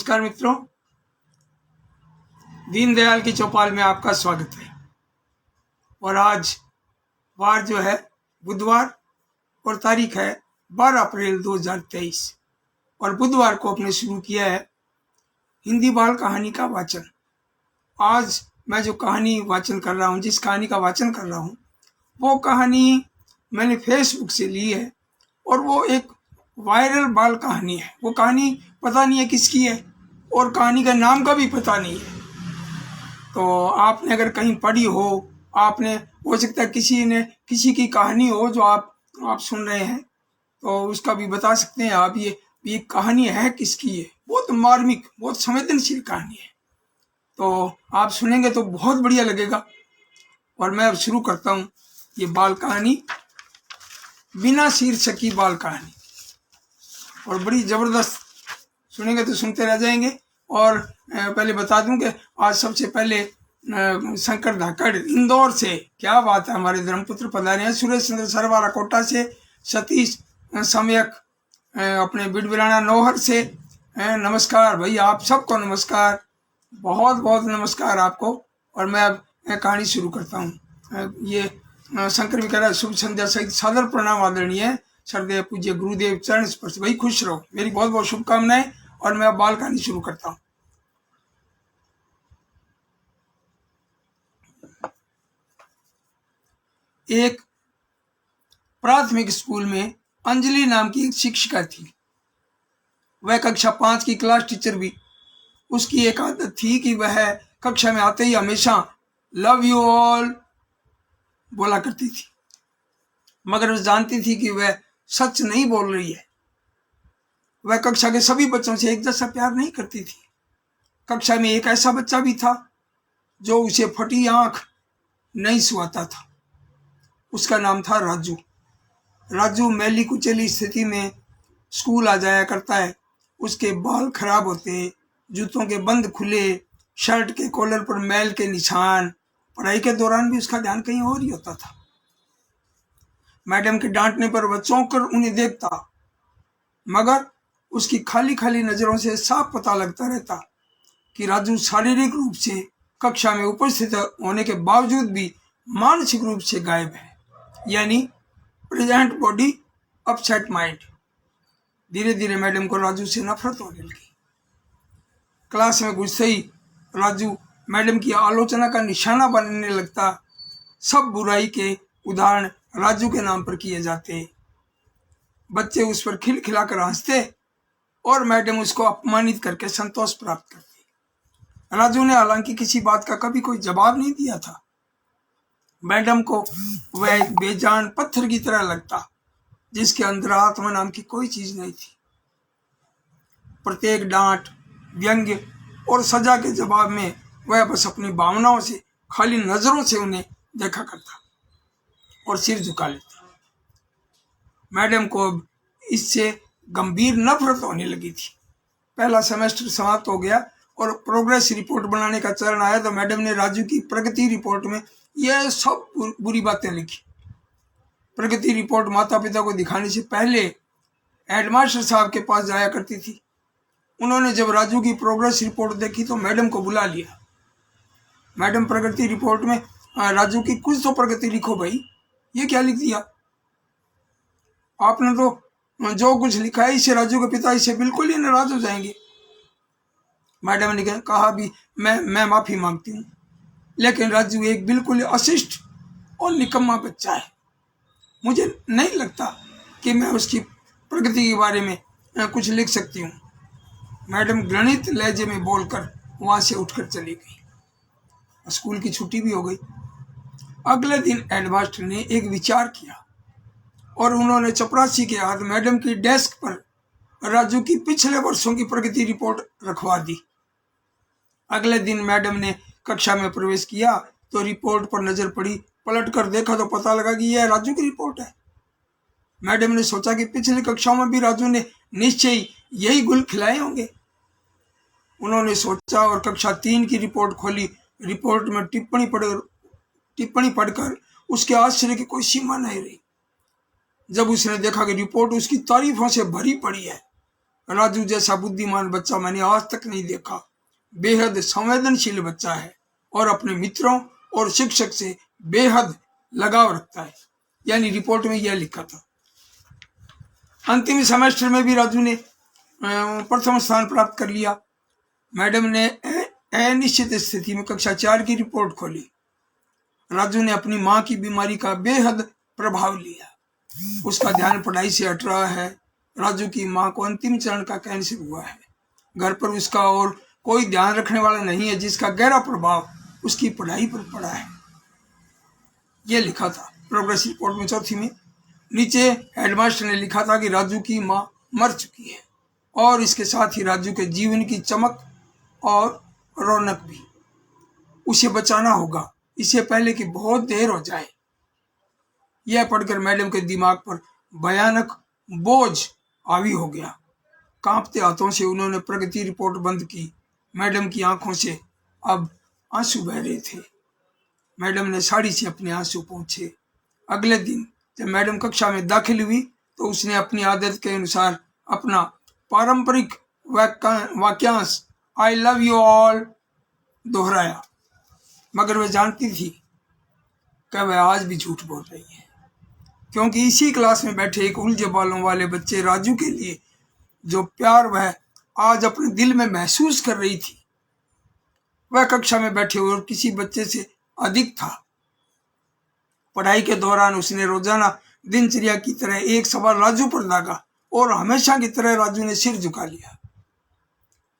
नमस्कार मित्रों, दीनदयाल की चौपाल में आपका स्वागत है। और आज वार जो है बुधवार और तारीख है 12 अप्रैल 2023 और बुधवार को अपने शुरू किया है हिंदी बाल कहानी का वाचन। आज मैं जो कहानी वाचन कर रहा हूँ, जिस कहानी का वाचन कर रहा हूँ, वो कहानी मैंने फेसबुक से ली है और वो एक वायरल बाल कहानी है। वो कहानी पता नहीं है किसकी है और कहानी का नाम का भी पता नहीं है। तो आपने अगर कहीं पढ़ी हो, आपने हो सकता है किसी की कहानी हो जो आप सुन रहे हैं, तो उसका भी बता सकते हैं आप। ये कहानी है किसकी है। बहुत मार्मिक, बहुत संवेदनशील कहानी है, तो आप सुनेंगे तो बहुत बढ़िया लगेगा। और मैं अब शुरू करता हूँ ये बाल कहानी, बिना शीर्षक की बाल कहानी। और बड़ी जबरदस्त, सुनेंगे तो सुनते रह जाएंगे। और पहले बता दूं कि आज सबसे पहले शंकर धाकड़ इंदौर से, क्या बात है, हमारे धर्मपुत्र पधारे हैं। सुरेश चंद्र सरवारा कोटा से, सतीश सम्यक अपने बिडबिराना नौहर से, नमस्कार भाई, आप सबको नमस्कार, बहुत बहुत नमस्कार आपको। और मैं अब कहानी शुरू करता हूँ। ये शंकर भी कह रहा है, शुभ संध्या सहित सादर प्रणाम आदरणीय श्रद्धेय पूज्य गुरुदेव चरण स्पर्श। भाई खुश रहो, मेरी बहुत बहुत शुभकामनाएं। और मैं अब बाल कहानी शुरू करता हूँ। एक प्राथमिक स्कूल में अंजलि नाम की एक शिक्षिका थी। वह कक्षा 5 की क्लास टीचर भी। उसकी एक आदत थी कि वह कक्षा में आते ही हमेशा लव यू ऑल बोला करती थी, मगर वह जानती थी कि वह सच नहीं बोल रही है। वह कक्षा के सभी बच्चों से एक जैसा प्यार नहीं करती थी। कक्षा में एक ऐसा बच्चा भी था जो उसे फटी आंख नहीं सुहाता था। उसका नाम था राजू। राजू मैली कुचली स्थिति में स्कूल आ जाया करता है। उसके बाल खराब होते, जूतों के बंद खुले, शर्ट के कॉलर पर मैल के निशान। पढ़ाई के दौरान भी उसका ध्यान कहीं और ही होता था। मैडम के डांटने पर वह चौंक कर उन्हें देखता, मगर उसकी खाली खाली नजरों से साफ पता लगता रहता कि राजू शारीरिक रूप से कक्षा में उपस्थित होने के बावजूद भी मानसिक रूप से गायब है, यानी प्रेजेंट बॉडी अपसेट माइंड। धीरे धीरे मैडम को राजू से नफरत होने लगी। क्लास में घुसते ही राजू मैडम की आलोचना का निशाना बनने लगता। सब बुराई के उदाहरण राजू के नाम पर किए जाते। बच्चे उस पर खिलखिलाकर हंसते और मैडम उसको अपमानित करके संतोष प्राप्त करती। राजू ने हालांकि किसी बात का कभी कोई जवाब नहीं दिया था। मैडम को वह एक बेजान पत्थर की तरह लगता, जिसके अंदर आत्मा नाम की कोई चीज नहीं थी। प्रत्येक डांट, व्यंग्य और सजा के जवाब में वह बस अपनी भावनाओं से, खाली नजरों से उन्हें देखा करता और सिर झुका लेता। मैडम को अब इससे गंभीर नफरत होने लगी थी। पहला सेमेस्टर समाप्त हो गया और प्रोग्रेस रिपोर्ट बनाने का चरण आया, तो मैडम ने राजू की प्रगति रिपोर्ट में यह सब बुरी बातें लिखी। प्रगति रिपोर्ट माता पिता को दिखाने से पहले हेडमास्टर साहब के पास जाया करती थी। उन्होंने जब राजू की प्रोग्रेस रिपोर्ट देखी तो मैडम को बुला लिया। मैडम, प्रगति रिपोर्ट में राजू की कुछ तो प्रगति लिखो भाई, ये क्या लिख दिया आपने? तो जो कुछ लिखा है इससे राजू के पिता इससे बिल्कुल ही नाराज हो जाएंगे। मैडम ने कहा भी, मैं माफी मांगती हूँ, लेकिन राजू एक बिल्कुल अशिष्ट और निकम्मा बच्चा है। मुझे नहीं लगता कि मैं उसकी प्रगति के बारे में कुछ लिख सकती हूँ। मैडम घृणित लहजे में बोलकर वहां से उठकर चली गई। स्कूल की छुट्टी भी हो गई। अगले दिन हेडमास्टर ने एक विचार किया और उन्होंने चपरासी के हाथ मैडम की डेस्क पर राजू की पिछले वर्षों की प्रगति रिपोर्ट रखवा दी। अगले दिन मैडम ने कक्षा में प्रवेश किया तो रिपोर्ट पर नजर पड़ी। पलट कर देखा तो पता लगा कि यह राजू की रिपोर्ट है। मैडम ने सोचा कि पिछली कक्षाओं में भी राजू ने निश्चय यही गुल खिलाए होंगे। उन्होंने सोचा और कक्षा 3 की रिपोर्ट खोली। रिपोर्ट में टिप्पणी पढ़कर उसके आश्चर्य की कोई सीमा नहीं रही। जब उसने देखा कि रिपोर्ट उसकी तारीफों से भरी पड़ी है, राजू जैसा बुद्धिमान बच्चा मैंने आज तक नहीं देखा। बेहद संवेदनशील बच्चा है और अपने मित्रों और शिक्षक से बेहद लगाव रखता है। यानी रिपोर्ट में यह लिखा था। अंतिम सेमेस्टर में भी राजू ने प्रथम स्थान प्राप्त कर लिया। मैडम ने अनिश्चित स्थिति में कक्षा 4 की रिपोर्ट खोली। राजू ने अपनी मां की बीमारी का बेहद प्रभाव लिया। उसका ध्यान पढ़ाई से हट रहा है। राजू की मां को अंतिम चरण का कैंसर हुआ है। घर पर उसका और कोई ध्यान रखने वाला नहीं है, जिसका गहरा प्रभाव उसकी पढ़ाई पर पड़ा है। यह लिखा था प्रोग्रेस रिपोर्ट में चौथी में। नीचे हेडमास्टर ने लिखा था कि राजू की मां मर चुकी है और इसके साथ ही राजू के जीवन की चमक और रौनक भी। उसे बचाना होगा, इससे पहले कि बहुत देर हो जाए। यह पढ़कर मैडम के दिमाग पर भयानक बोझ हावी हो गया। कांपते हाथों से उन्होंने प्रगति रिपोर्ट बंद की। मैडम की आंखों से अब आंसू बह रहे थे। मैडम ने साड़ी से अपने आंसू पोंछे। अगले दिन जब मैडम कक्षा में दाखिल हुई तो उसने अपनी आदत के अनुसार अपना पारंपरिक वाक्यांश आई लव यू ऑल दोहराया, मगर वह जानती थी कि वह आज भी झूठ बोल रही है, क्योंकि इसी क्लास में बैठे एक उलझे बालों वाले बच्चे राजू के लिए जो प्यार वह आज अपने दिल में महसूस कर रही थी, वह कक्षा में बैठे और किसी बच्चे से अधिक था। पढ़ाई के दौरान उसने रोजाना दिनचर्या की तरह एक सवाल राजू पर दागा और हमेशा की तरह राजू ने सिर झुका लिया।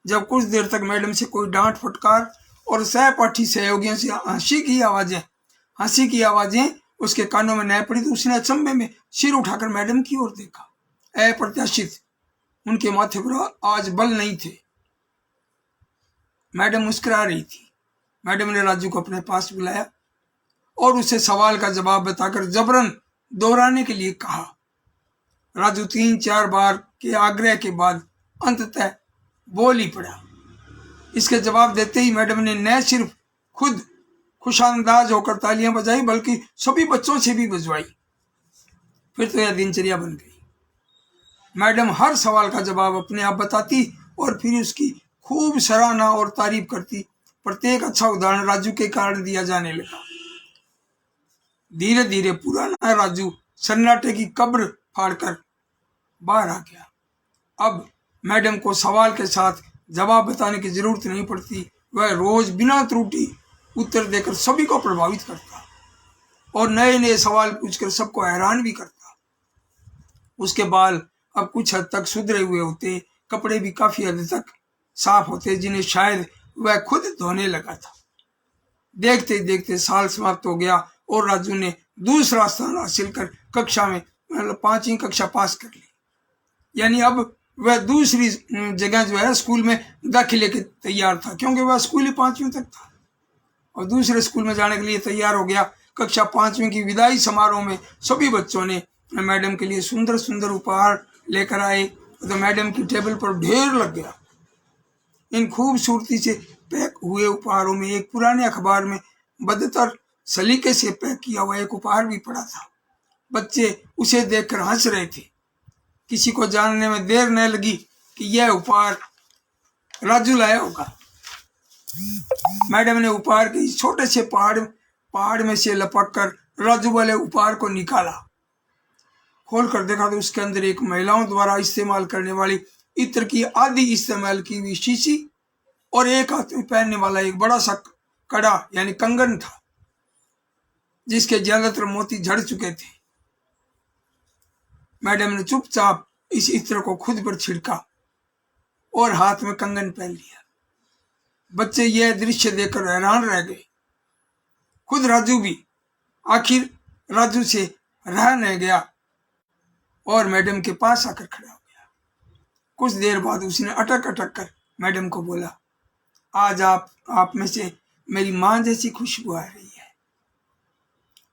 जब कुछ देर तक मैडम से कोई डांट फटकार और सहपाठी सहयोगियों से हंसी की आवाजें उसके कानों में न पड़ी तो उसने अचंभे में सिर उठाकर मैडम की ओर देखा। अप्रत्याशित उनके माथे पर आज बल नहीं थे। मैडम मुस्कुरा रही थी। मैडम ने राजू को अपने पास बुलाया और उसे सवाल का जवाब बताकर जबरन दोहराने के लिए कहा। राजू 3-4 बार के आग्रह के बाद अंततः बोल ही पड़ा। इसके जवाब देते ही मैडम ने न सिर्फ खुद खुशानंदाज होकर तालियां बजाई बल्कि सभी बच्चों से भी बजवाई। फिर तो यह दिनचर्या बन गई। मैडम हर सवाल का जवाब अपने आप बताती और फिर उसकी खूब सराहना और तारीफ करती। प्रत्येक अच्छा उदाहरण राजू के कारण दिया जाने लगा। धीरे धीरे पुराना राजू सन्नाटे की कब्र फाड़कर बाहर आ गया। अब मैडम को सवाल के साथ जवाब बताने की जरूरत नहीं पड़ती। वह रोज बिना त्रुटि उत्तर देकर सभी को प्रभावित करता और नए नए सवाल पूछकर सबको हैरान भी करता। उसके बाल अब कुछ हद तक सुधरे हुए होते, कपड़े भी काफी हद तक साफ होते, जिन्हें शायद वह खुद धोने लगा था। देखते देखते साल समाप्त हो गया और राजू ने दूसरा स्थान हासिल कर कक्षा में 5वीं कक्षा पास कर ली। यानी अब वह दूसरी जगह जो है स्कूल में दाखिले के तैयार था, क्योंकि वह स्कूल ही 5वीं तक था और दूसरे स्कूल में जाने के लिए तैयार हो गया। कक्षा 5वीं की विदाई समारोह में सभी बच्चों ने मैडम के लिए सुंदर सुंदर उपहार लेकर आए तो मैडम की टेबल पर ढेर लग गया। इन खूबसूरती से पैक हुए उपहारों में एक पुराने अखबार में बदतर सलीके से पैक किया हुआ एक उपहार भी पड़ा था। बच्चे उसे देखकर हंस रहे थे। किसी को जानने में देर न लगी कि यह उपहार राजू लाया होगा। मैडम ने उपहार के इस छोटे से पहाड़ में से लपक कर राजू वाले उपहार को निकाला। खोल कर देखा तो उसके अंदर एक महिलाओं द्वारा इस्तेमाल करने वाली इत्र की आधी इस्तेमाल की हुई शीशी और एक हाथ में पहनने वाला एक बड़ा सा कड़ा यानी कंगन था, जिसके ज्यादातर मोती झड़ चुके थे। मैडम ने चुपचाप इस इत्र को खुद पर छिड़का और हाथ में कंगन पहन लिया। बच्चे यह दृश्य देखकर हैरान रह गए, खुद राजू भी। आखिर राजू से रहा नहीं गया और मैडम के पास आकर खड़ा हो गया। कुछ देर बाद उसने अटक अटक कर मैडम को बोला, आज आप में से मेरी मां जैसी खुशबू आ रही है।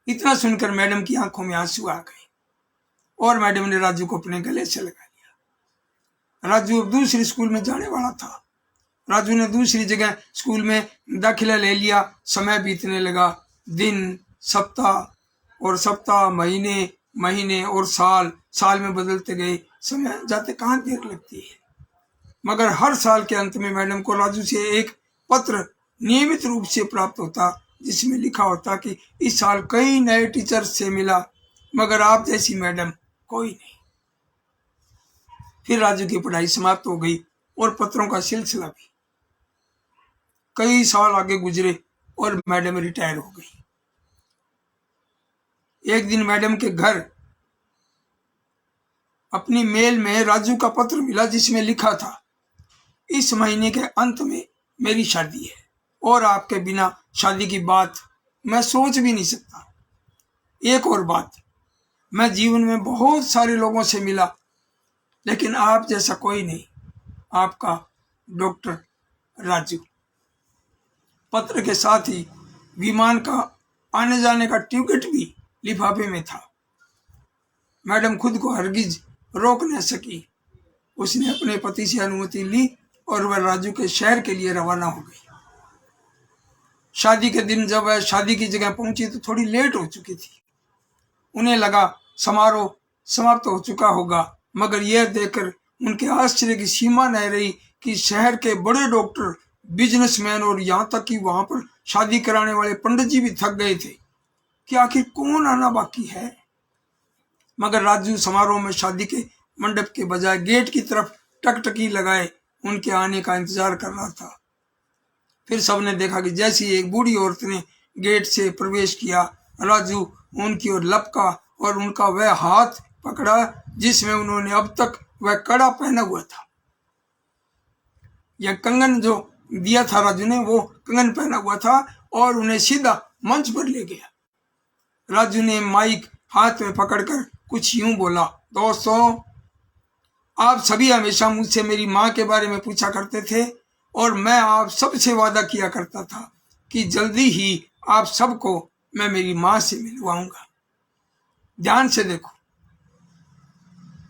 इतना सुनकर मैडम की आंखों में आंसू आ गए और मैडम ने राजू को अपने गले से लगा लिया। राजू अब दूसरे स्कूल में जाने वाला था। राजू ने दूसरी जगह स्कूल में दाखिला ले लिया। समय बीतने लगा। दिन, सप्ताह, महीने और साल में बदलते गए। समय जाते कहाँ देर लगती है। मगर हर साल के अंत में मैडम को राजू से एक पत्र नियमित रूप से प्राप्त होता, जिसमें लिखा होता कि इस साल कई नए टीचर से मिला, मगर आप जैसी मैडम कोई नहीं। फिर राजू की पढ़ाई समाप्त हो गई और पत्रों का सिलसिला भी। कई साल आगे गुजरे और मैडम रिटायर हो गई। एक दिन मैडम के घर अपनी मेल में राजू का पत्र मिला, जिसमें लिखा था, इस महीने के अंत में मेरी शादी है और आपके बिना शादी की बात मैं सोच भी नहीं सकता। एक और बात, मैं जीवन में बहुत सारे लोगों से मिला, लेकिन आप जैसा कोई नहीं। आपका डॉक्टर राजू। पत्र के साथ ही विमान का आने जाने का टिकट भी लिफाफे में था। मैडम खुद को हरगिज रोक न सकी। उसने अपने पति से अनुमति ली और वह राजू के शहर के लिए रवाना हो गई। शादी के दिन जब वह शादी की जगह पहुंची तो थोड़ी लेट हो चुकी थी। उन्हें लगा समारोह समाप्त हो चुका होगा, मगर यह देखकर उनके आश्चर्य की सीमा न रही कि शहर के बड़े डॉक्टर, बिजनेसमैन और यहाँ तक कि वहां पर शादी कराने वाले पंडित जी भी थक गए थे कि आखिर कौन आना बाकी है। मगर राजू समारोह में शादी के मंडप के बजाय गेट की तरफ टकटकी लगाए उनके आने का इंतजार कर रहा था। फिर सबने देखा कि जैसी एक बूढ़ी औरत ने गेट से प्रवेश किया, राजू उनकी ओर लपका और उनका वह हाथ पकड़ा जिसमें उन्होंने अब तक वह कड़ा पहना हुआ था। यह कंगन जो दिया था राजू ने, वो कंगन पहना हुआ था और उन्हें सीधा मंच पर ले गया। राजू ने माइक हाथ में पकड़कर कुछ यूं बोला, दोस्तों, आप सभी हमेशा मुझसे मेरी माँ के बारे में पूछा करते थे और मैं आप सबसे वादा किया करता था कि जल्दी ही आप सबको मैं मेरी माँ से मिलवाऊंगा। ध्यान से देखो,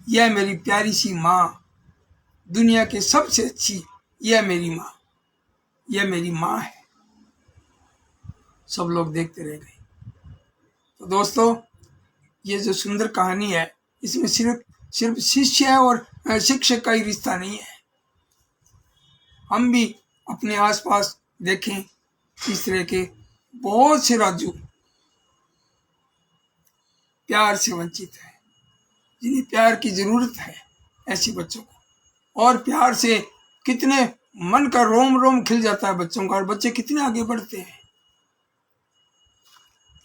यह मेरी प्यारी सी माँ, दुनिया की सबसे अच्छी, यह मेरी माँ, यह मेरी माँ है। सब लोग देखते रह गए। तो दोस्तों, ये जो सुंदर कहानी है, इसमें सिर्फ शिष्य और शिक्षक का ही रिश्ता नहीं है। हम भी अपने आसपास देखें, इस तरह के बहुत से राजू प्यार से वंचित है, जिन्हें प्यार की जरूरत है, ऐसे बच्चों को। और प्यार से कितने मन का रोम रोम खिल जाता है बच्चों का, और बच्चे कितने आगे बढ़ते हैं।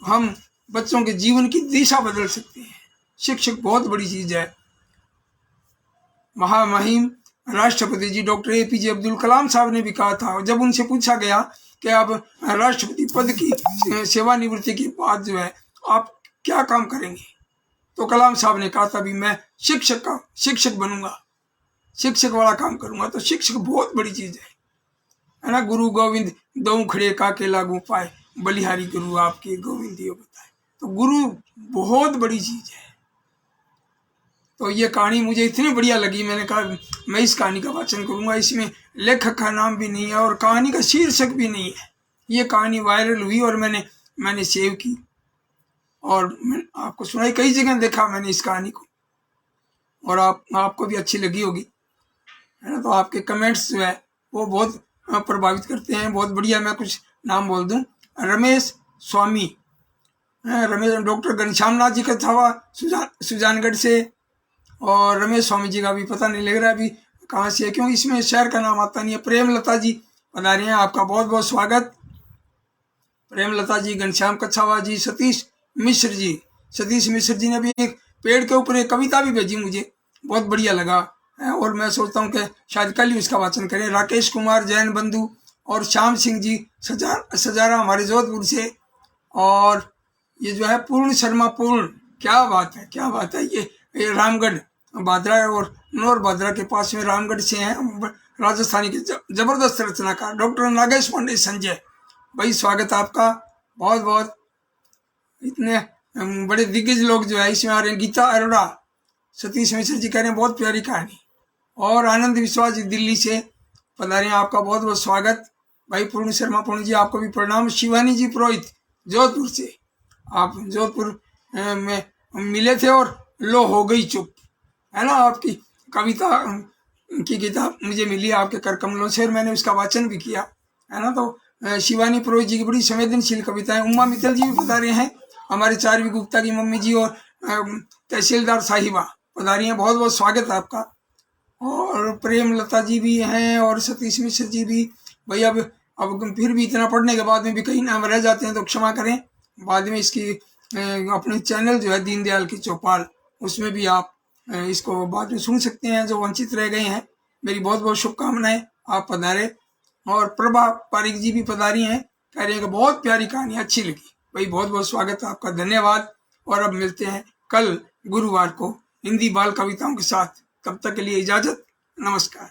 हम बच्चों के जीवन की दिशा बदल सकते हैं। शिक्षक बहुत बड़ी चीज है। महामहिम राष्ट्रपति जी डॉक्टर APJ अब्दुल कलाम साहब ने भी कहा था, जब उनसे पूछा गया कि आप राष्ट्रपति पद की सेवानिवृत्ति के बाद जो है आप क्या काम करेंगे, तो कलाम साहब ने कहा था, भी मैं शिक्षक बनूंगा, शिक्षक वाला काम करूंगा। तो शिक्षक बहुत बड़ी चीज है ना। गुरु गोविंद दो खड़े काके लागू पाए, बलिहारी गुरु आपके गोविंद दियो बताए। तो गुरु बहुत बड़ी चीज है। तो ये कहानी मुझे इतनी बढ़िया लगी, मैंने कहा मैं इस कहानी का वाचन करूंगा। इसमें लेखक का नाम भी नहीं है और कहानी का शीर्षक भी नहीं है। ये कहानी वायरल हुई और मैंने सेव की और मैं आपको सुनाई। कई जगह देखा मैंने इस कहानी को और आपको भी अच्छी लगी होगी, है ना। तो आपके कमेंट्स जो है वो बहुत प्रभावित करते हैं। बहुत बढ़िया। मैं कुछ नाम बोल दूं, रमेश स्वामी, रमेश डॉक्टर घनश्याम नाथ जी का था सुजानगढ़ से, और रमेश स्वामी जी का भी पता नहीं लग रहा अभी कहाँ से है, क्योंकि इसमें शहर का नाम आता नहीं है। प्रेमलता जी बता रही हैं, आपका बहुत बहुत स्वागत। प्रेमलता जी, घनश्याम कच्छावा जी, सतीश मिश्र जी ने भी एक पेड़ के ऊपर एक कविता भी भेजी, मुझे बहुत बढ़िया लगा और मैं सोचता हूँ कि शायद कल ही उसका वाचन करें। राकेश कुमार जैन बंधु और श्याम सिंह जी सजारा हमारे जोधपुर से, और ये जो है पूर्ण शर्मा, पूर्ण, क्या बात है। ये रामगढ़ बादरा और नौर बादरा के पास में रामगढ़ से हैं, राजस्थानी के जबरदस्त रचनाकार डॉक्टर नागेश पांडे संजय भाई, स्वागत आपका बहुत बहुत। इतने बड़े दिग्गज लोग जो है इसमें आ रहे हैं। गीता अरोड़ा, सतीश मिश्र जी कह रहे हैं बहुत प्यारी कहानी, और आनंद विश्वास जी दिल्ली से पधारे हैं, आपका बहुत बहुत स्वागत भाई। पूर्ण शर्मा पूर्ण जी, आपको भी प्रणाम। शिवानी जी पुरोहित जोधपुर से, आप जोधपुर में मिले थे और लो हो गई चुप, है ना। आपकी कविता की किताब मुझे मिली आपके कर कमलों से और मैंने उसका वाचन भी किया है ना। तो शिवानी पुरोहित जी की बड़ी संवेदनशील कविताएं। उमा मित्तल जी भी पधारे हैं, हमारे चारवी गुप्ता की मम्मी जी, और तहसीलदार साहिबा पधारी हैं। बहुत बहुत स्वागत है आपका। और प्रेम लता जी भी हैं और सतीश मिश्र जी भी। भैया अब फिर भी इतना पढ़ने के बाद में भी कहीं नाम रह जाते हैं तो क्षमा करें। बाद में इसकी अपने चैनल जो है दीनदयाल की चौपाल, उसमें भी आप इसको बाद में सुन सकते हैं जो वंचित रह गए हैं। मेरी बहुत बहुत शुभकामनाएं, आप पधारे। और प्रभा पारिक जी भी पधारी हैं, कह रहे हैं कि बहुत प्यारी कहानी, अच्छी लगी। भाई बहुत बहुत स्वागत है आपका, धन्यवाद। और अब मिलते हैं कल गुरुवार को हिंदी बाल कविताओं के साथ। तब तक के लिए इजाजत, नमस्कार।